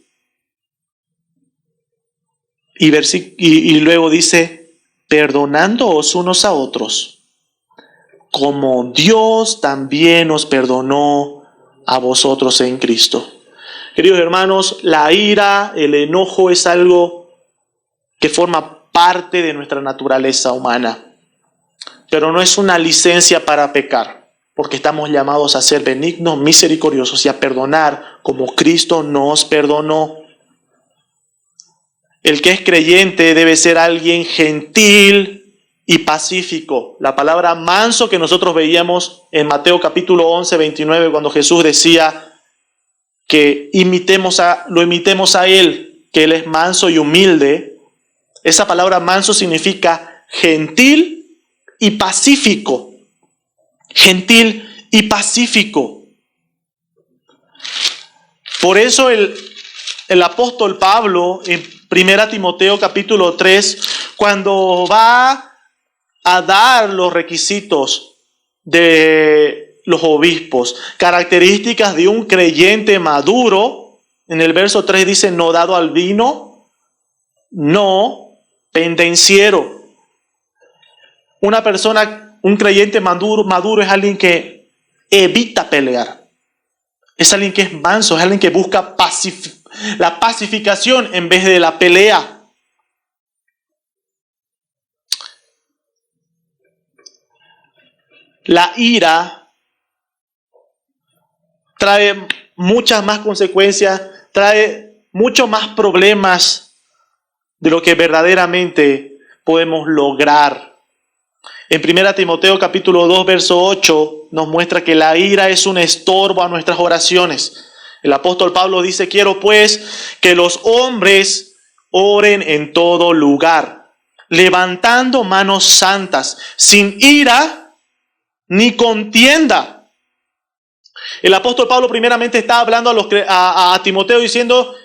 Y luego dice, perdonándoos unos a otros, como Dios también os perdonó a vosotros en Cristo. Queridos hermanos, la ira, el enojo es algo que forma parte de nuestra naturaleza humana, pero no es una licencia para pecar. Porque estamos llamados a ser benignos, misericordiosos y a perdonar como Cristo nos perdonó. El que es creyente debe ser alguien gentil y pacífico. La palabra manso que nosotros veíamos en Mateo capítulo 11, 29, cuando Jesús decía que lo imitemos a Él, que Él es manso y humilde. Esa palabra manso significa gentil y pacífico. Gentil y pacífico. Por eso el apóstol Pablo en 1 Timoteo capítulo 3, cuando va a dar los requisitos de los obispos, características de un creyente maduro, en el verso 3 dice, no dado al vino, no pendenciero. Una persona, un creyente maduro es alguien que evita pelear. Es alguien que es manso, es alguien que busca la pacificación en vez de la pelea. La ira trae muchas más consecuencias, trae muchos más problemas de lo que verdaderamente podemos lograr. En 1 Timoteo capítulo 2, verso 8, nos muestra que la ira es un estorbo a nuestras oraciones. El apóstol Pablo dice, quiero pues que los hombres oren en todo lugar, levantando manos santas, sin ira ni contienda. El apóstol Pablo primeramente está hablando a Timoteo diciendo,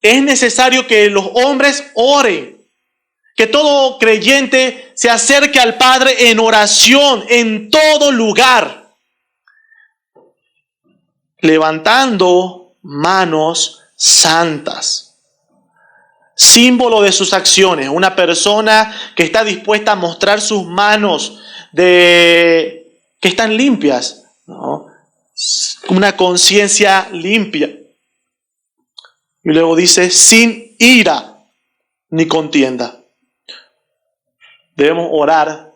es necesario que los hombres oren. que todo creyente se acerque al Padre en oración, en todo lugar, levantando manos santas, símbolo de sus acciones. Una persona que está dispuesta a mostrar sus manos que están limpias, ¿no? Una conciencia limpia. Y luego dice, sin ira ni contienda. Debemos orar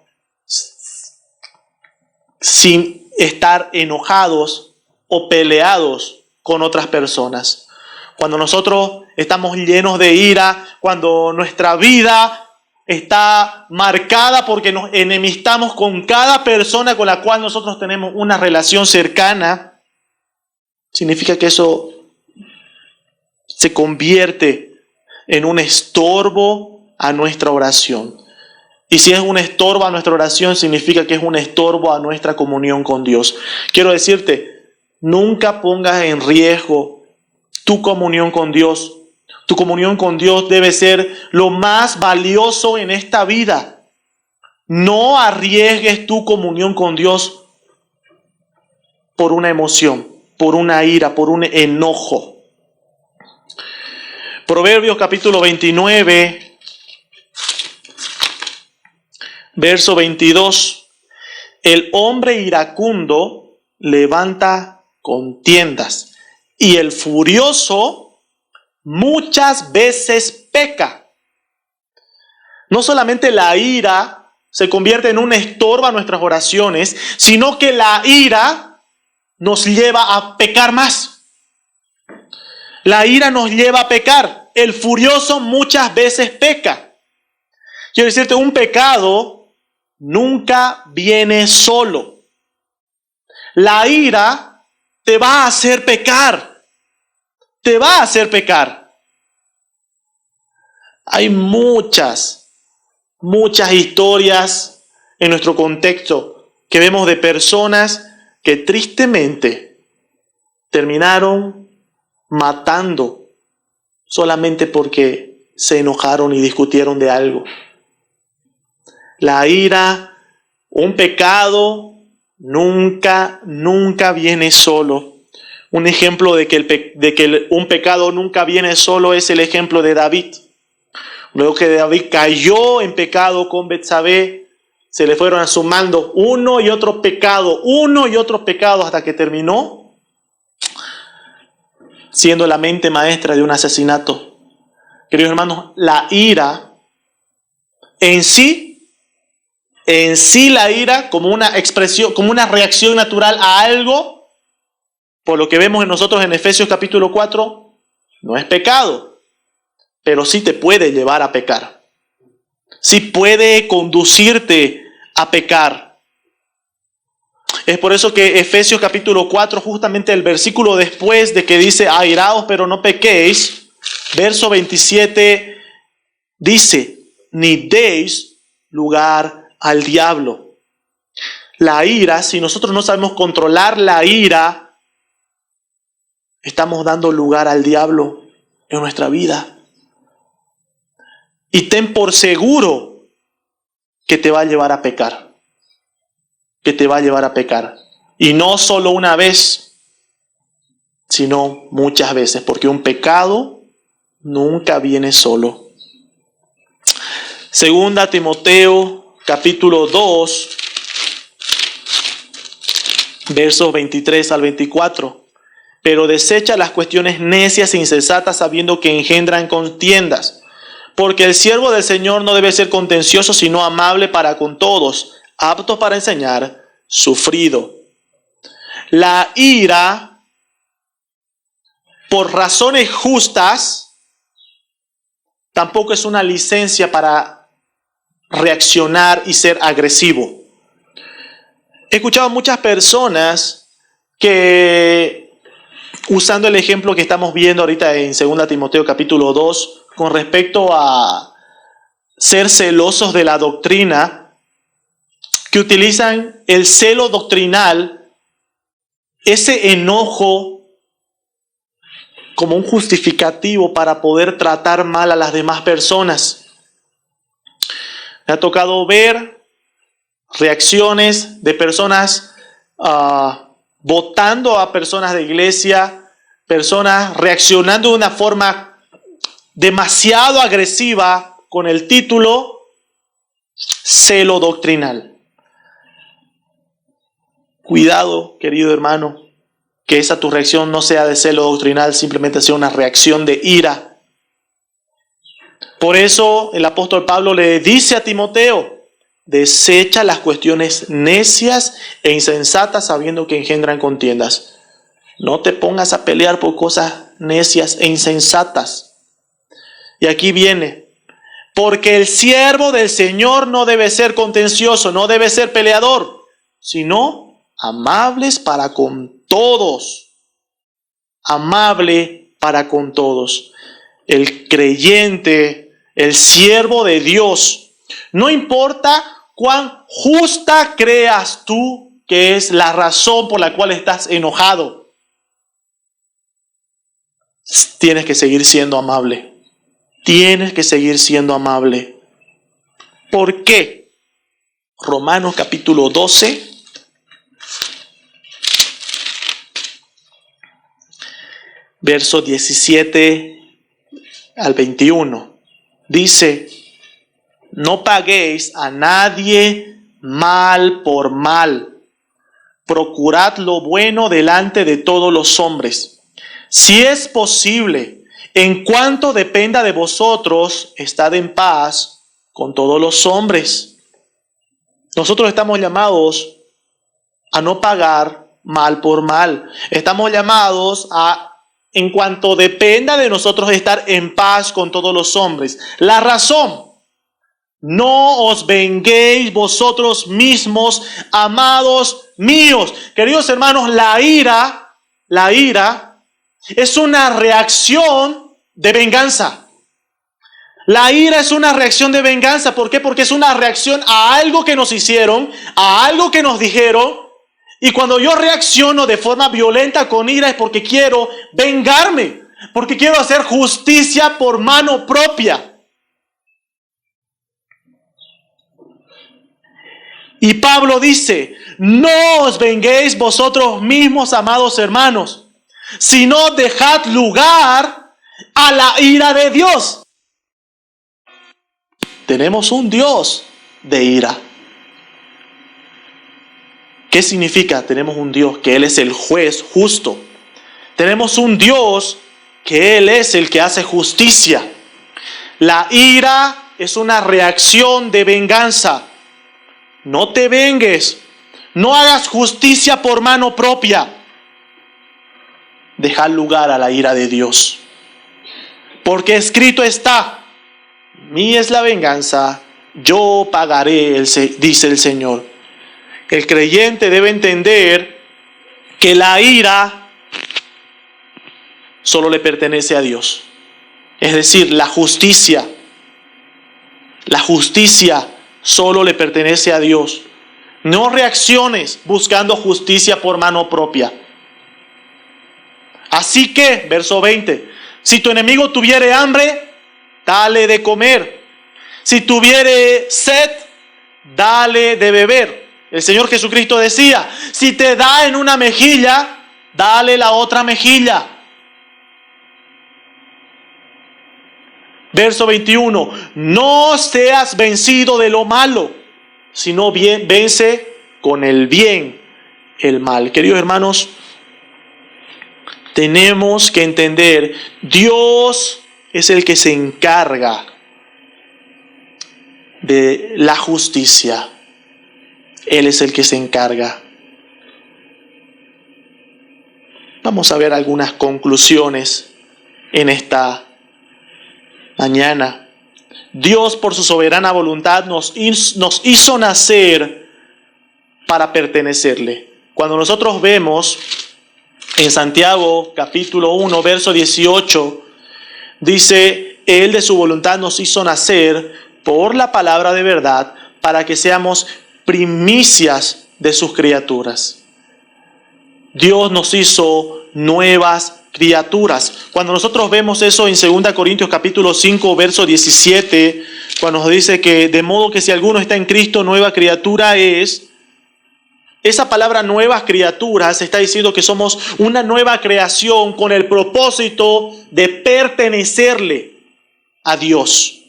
sin estar enojados o peleados con otras personas. Cuando nosotros estamos llenos de ira, cuando nuestra vida está marcada porque nos enemistamos con cada persona con la cual nosotros tenemos una relación cercana, significa que eso se convierte en un estorbo a nuestra oración. Y si es un estorbo a nuestra oración, significa que es un estorbo a nuestra comunión con Dios. Quiero decirte, nunca pongas en riesgo tu comunión con Dios. Tu comunión con Dios debe ser lo más valioso en esta vida. No arriesgues tu comunión con Dios por una emoción, por una ira, por un enojo. Proverbios capítulo 29, verso 22. El hombre iracundo levanta contiendas y el furioso muchas veces peca. No solamente la ira se convierte en un estorbo a nuestras oraciones, sino que la ira nos lleva a pecar más. La ira nos lleva a pecar. El furioso muchas veces peca. Quiero decirte, un pecado nunca viene solo. La ira te va a hacer pecar. Te va a hacer pecar. Hay muchas historias en nuestro contexto que vemos de personas que tristemente terminaron matando solamente porque se enojaron y discutieron de algo. La ira, un pecado, nunca viene solo. Un ejemplo de que un pecado nunca viene solo es el ejemplo de David. Luego que David cayó en pecado con Betsabé, se le fueron sumando uno y otro pecado hasta que terminó siendo la mente maestra de un asesinato. Queridos hermanos, la ira en sí la ira como una expresión, como una reacción natural a algo, por lo que vemos en nosotros en Efesios capítulo 4, no es pecado, pero sí te puede llevar a pecar. Sí puede conducirte a pecar. Es por eso que Efesios capítulo 4, justamente el versículo después de que dice, airaos pero no pequéis, verso 27 dice, ni deis lugar al diablo. La ira, si nosotros no sabemos controlar la ira, estamos dando lugar al diablo en nuestra vida. Y ten por seguro que te va a llevar a pecar. Que te va a llevar a pecar. Y no solo una vez, sino muchas veces, porque un pecado nunca viene solo. Segunda Timoteo capítulo 2, versos 23 al 24. Pero desecha las cuestiones necias e insensatas, sabiendo que engendran contiendas. Porque el siervo del Señor no debe ser contencioso, sino amable para con todos, apto para enseñar, sufrido. La ira, por razones justas, tampoco es una licencia para reaccionar y ser agresivo. He escuchado muchas personas que, usando el ejemplo que estamos viendo ahorita en 2 Timoteo capítulo 2, con respecto a ser celosos de la doctrina, que utilizan el celo doctrinal, ese enojo, como un justificativo para poder tratar mal a las demás personas. Me ha tocado ver reacciones de personas votando a personas de iglesia, personas reaccionando de una forma demasiado agresiva con el título celo doctrinal. Cuidado, querido hermano, que esa tu reacción no sea de celo doctrinal, simplemente sea una reacción de ira. Por eso el apóstol Pablo le dice a Timoteo: desecha las cuestiones necias e insensatas, sabiendo que engendran contiendas. No te pongas a pelear por cosas necias e insensatas. Y aquí viene: porque el siervo del Señor no debe ser contencioso, no debe ser peleador, sino amables para con todos. Amable para con todos. El creyente, el siervo de Dios, no importa cuán justa creas tú que es la razón por la cual estás enojado, tienes que seguir siendo amable. Tienes que seguir siendo amable. ¿Por qué? Romanos capítulo 12. Verso 17 al 21. Dice: no paguéis a nadie mal por mal. Procurad lo bueno delante de todos los hombres. Si es posible, en cuanto dependa de vosotros, estad en paz con todos los hombres. Nosotros estamos llamados a no pagar mal por mal. Estamos llamados a, en cuanto dependa de nosotros, estar en paz con todos los hombres. La razón: no os venguéis vosotros mismos, amados míos. Queridos hermanos, la ira es una reacción de venganza. La ira es una reacción de venganza. ¿Por qué? Porque es una reacción a algo que nos hicieron, a algo que nos dijeron. Y cuando yo reacciono de forma violenta con ira es porque quiero vengarme, porque quiero hacer justicia por mano propia. Y Pablo dice: no os venguéis vosotros mismos, amados hermanos, sino dejad lugar a la ira de Dios. Tenemos un Dios de ira. ¿Qué significa? Tenemos un Dios que Él es el juez justo. Tenemos un Dios que Él es el que hace justicia. La ira es una reacción de venganza. No te vengues. No hagas justicia por mano propia. Deja lugar a la ira de Dios. Porque escrito está: mía es la venganza, yo pagaré, dice el Señor. El creyente debe entender que la ira solo le pertenece a Dios. Es decir, la justicia solo le pertenece a Dios. No reacciones buscando justicia por mano propia. Así que, verso 20, si tu enemigo tuviere hambre, dale de comer. Si tuviere sed, dale de beber. El Señor Jesucristo decía: si te da en una mejilla, dale la otra mejilla. Verso 21, no seas vencido de lo malo, sino vence con el bien el mal. Queridos hermanos, tenemos que entender: Dios es el que se encarga de la justicia. Él es el que se encarga. Vamos a ver algunas conclusiones en esta mañana. Dios, por su soberana voluntad, nos hizo nacer para pertenecerle. Cuando nosotros vemos en Santiago capítulo 1, verso 18, dice: Él de su voluntad nos hizo nacer por la palabra de verdad, para que seamos primicias de sus criaturas. Dios nos hizo nuevas criaturas. Cuando nosotros vemos eso en 2 Corintios capítulo 5, verso 17, cuando nos dice que de modo que si alguno está en Cristo, nueva criatura es. Esa palabra nuevas criaturas está diciendo que somos una nueva creación con el propósito de pertenecerle a Dios.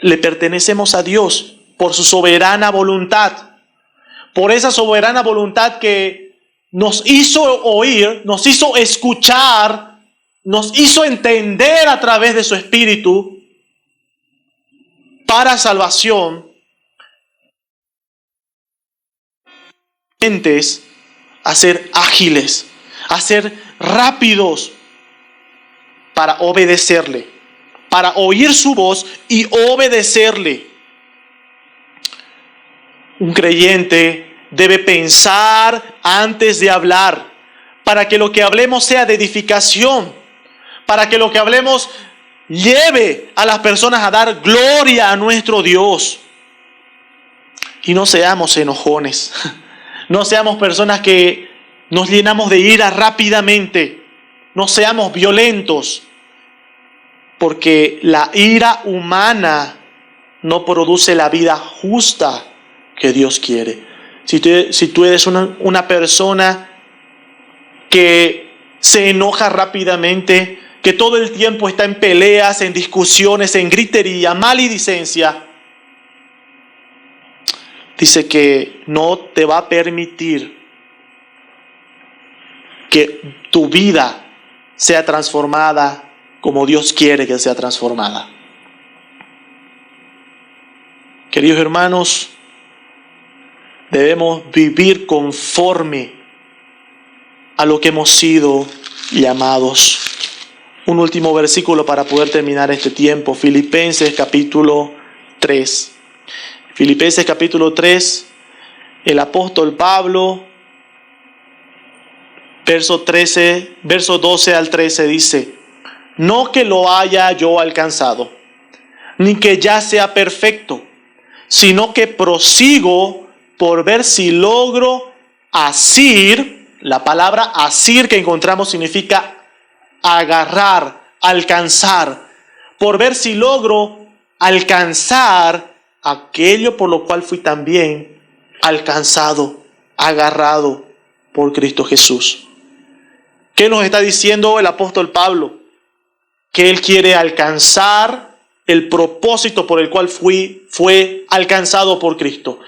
Le pertenecemos a Dios por su soberana voluntad. Por esa soberana voluntad que nos hizo oír, nos hizo escuchar, nos hizo entender a través de su Espíritu para salvación, a ser ágiles, a ser rápidos para obedecerle, para oír su voz y obedecerle. Un creyente debe pensar antes de hablar, para que lo que hablemos sea de edificación, para que lo que hablemos lleve a las personas a dar gloria a nuestro Dios. Y no seamos enojones, no seamos personas que nos llenamos de ira rápidamente, no seamos violentos, porque la ira humana no produce la vida justa que Dios quiere. Si tú eres una persona que se enoja rápidamente, que todo el tiempo está en peleas, en discusiones, en gritería, maledicencia, dice que no te va a permitir que tu vida sea transformada como Dios quiere que sea transformada. Queridos hermanos, debemos vivir conforme a lo que hemos sido llamados. Un último versículo para poder terminar este tiempo. Filipenses capítulo 3. Filipenses capítulo 3, el apóstol Pablo, verso 12 al 13 dice: no que lo haya yo alcanzado, ni que ya sea perfecto, sino que prosigo por ver si logro asir. La palabra asir que encontramos significa agarrar, alcanzar. Por ver si logro alcanzar aquello por lo cual fui también alcanzado, agarrado por Cristo Jesús. ¿Qué nos está diciendo el apóstol Pablo? Que él quiere alcanzar el propósito por el cual fue alcanzado por Cristo.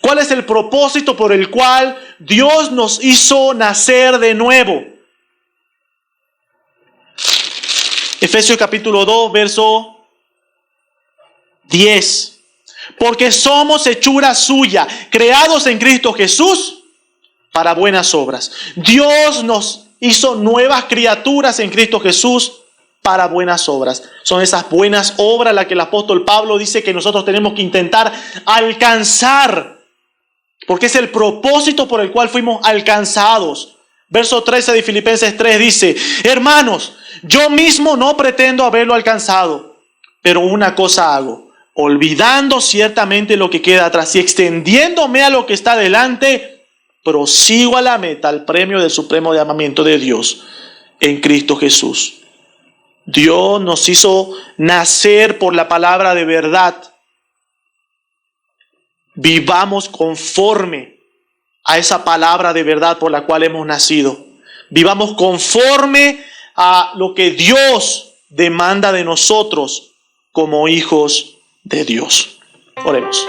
¿Cuál es el propósito por el cual Dios nos hizo nacer de nuevo? Efesios capítulo 2, verso 10. Porque somos hechura suya, creados en Cristo Jesús para buenas obras. Dios nos hizo nuevas criaturas en Cristo Jesús para buenas obras. Son esas buenas obras las que el apóstol Pablo dice que nosotros tenemos que intentar alcanzar, porque es el propósito por el cual fuimos alcanzados. Verso 13 de Filipenses 3 dice: hermanos, yo mismo no pretendo haberlo alcanzado, pero una cosa hago, olvidando ciertamente lo que queda atrás y extendiéndome a lo que está delante, prosigo a la meta, al premio del supremo llamamiento de Dios en Cristo Jesús. Dios nos hizo nacer por la palabra de verdad. Vivamos conforme a esa palabra de verdad por la cual hemos nacido. Vivamos conforme a lo que Dios demanda de nosotros como hijos de Dios. Oremos.